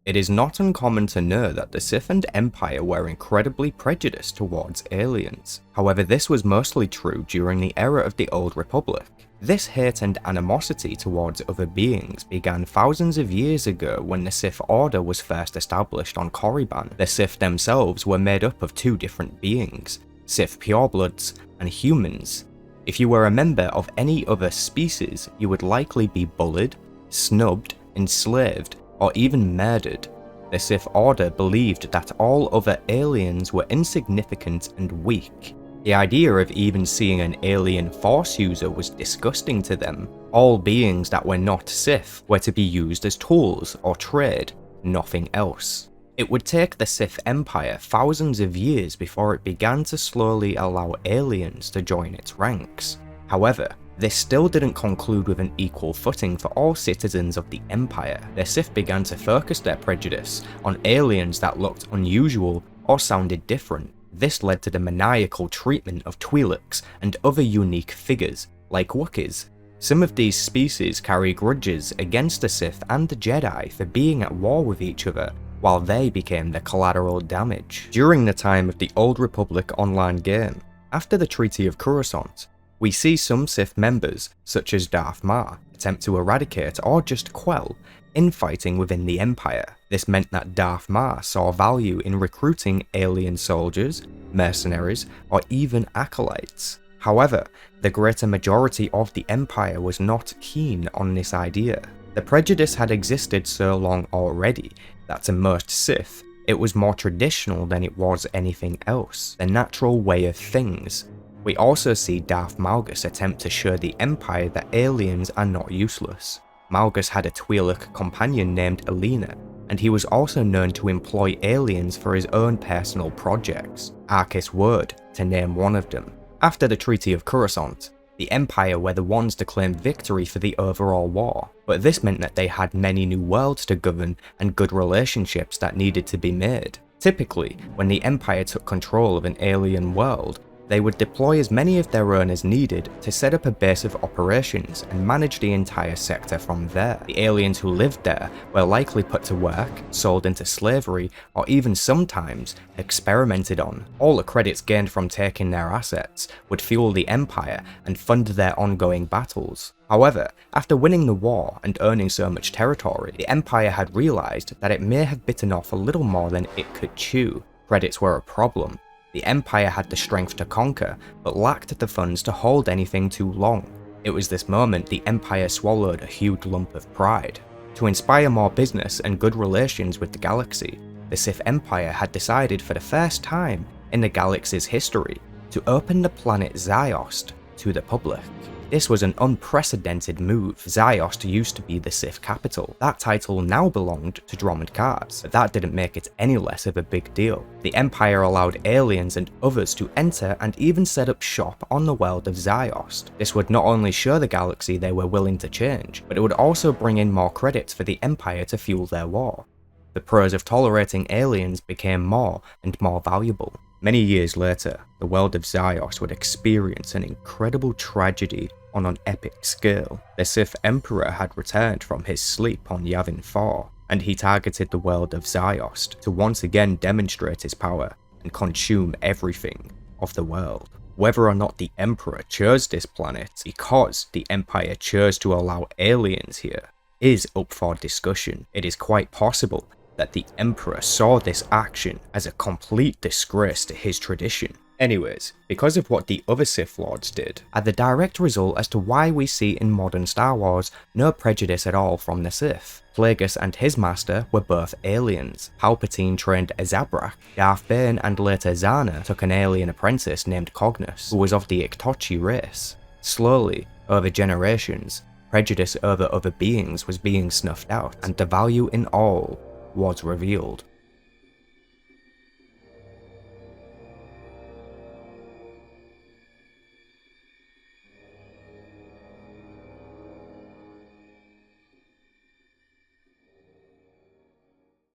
It is not uncommon to know that the Sith and Empire were incredibly prejudiced towards aliens. However, this was mostly true during the era of the Old Republic. This hate and animosity towards other beings began thousands of years ago when the Sith Order was first established on Korriban. The Sith themselves were made up of two different beings, Sith purebloods and humans. If you were a member of any other species, you would likely be bullied, snubbed, enslaved, or even murdered. The Sith Order believed that all other aliens were insignificant and weak. The idea of even seeing an alien Force user was disgusting to them. All beings that were not Sith were to be used as tools or trade, nothing else. It would take the Sith Empire thousands of years before it began to slowly allow aliens to join its ranks. However, this still didn't conclude with an equal footing for all citizens of the Empire. The Sith began to focus their prejudice on aliens that looked unusual or sounded different. This led to the maniacal treatment of Twi'leks and other unique figures, like Wookiees. Some of these species carry grudges against the Sith and the Jedi for being at war with each other, while they became the collateral damage. During the time of the Old Republic online game, after the Treaty of Coruscant, we see some Sith members, such as Darth Maul, attempt to eradicate or just quell infighting within the Empire. This meant that Darth Maul saw value in recruiting alien soldiers, mercenaries, or even acolytes. However, the greater majority of the Empire was not keen on this idea. The prejudice had existed so long already that to most Sith, it was more traditional than it was anything else, the natural way of things. We also see Darth Malgus attempt to show the Empire that aliens are not useless. Malgus had a Twi'lek companion named Alina, and he was also known to employ aliens for his own personal projects, Arcus Word to name one of them. After the Treaty of Coruscant, the Empire were the ones to claim victory for the overall war, but this meant that they had many new worlds to govern and good relationships that needed to be made. Typically, when the Empire took control of an alien world, they would deploy as many of their own as needed to set up a base of operations and manage the entire sector from there. The aliens who lived there were likely put to work, sold into slavery, or even sometimes experimented on. All the credits gained from taking their assets would fuel the Empire and fund their ongoing battles. However, after winning the war and earning so much territory, the Empire had realised that it may have bitten off a little more than it could chew. Credits were a problem. The Empire had the strength to conquer, but lacked the funds to hold anything too long. It was this moment the Empire swallowed a huge lump of pride. To inspire more business and good relations with the galaxy, the Sith Empire had decided for the first time in the galaxy's history to open the planet Ziost to the public. This was an unprecedented move. Ziost used to be the Sith capital. That title now belonged to Dromund Kaas, but that didn't make it any less of a big deal. The Empire allowed aliens and others to enter and even set up shop on the world of Ziost. This would not only show the galaxy they were willing to change, but it would also bring in more credits for the Empire to fuel their war. The pros of tolerating aliens became more and more valuable. Many years later, the world of Ziost would experience an incredible tragedy on an epic scale. The Sith Emperor had returned from his sleep on Yavin 4, and he targeted the world of Ziost to once again demonstrate his power and consume everything of the world. Whether or not the Emperor chose this planet because the Empire chose to allow aliens here is up for discussion. It is quite possible that the Emperor saw this action as a complete disgrace to his tradition. Anyways, because of what the other Sith Lords did, are the direct result as to why we see in modern Star Wars no prejudice at all from the Sith. Plagueis and his master were both aliens. Palpatine trained a Zabrak. Darth Bane and later Zana took an alien apprentice named Cognos, who was of the Iktochi race. Slowly, over generations, prejudice over other beings was being snuffed out, and the value in all was revealed.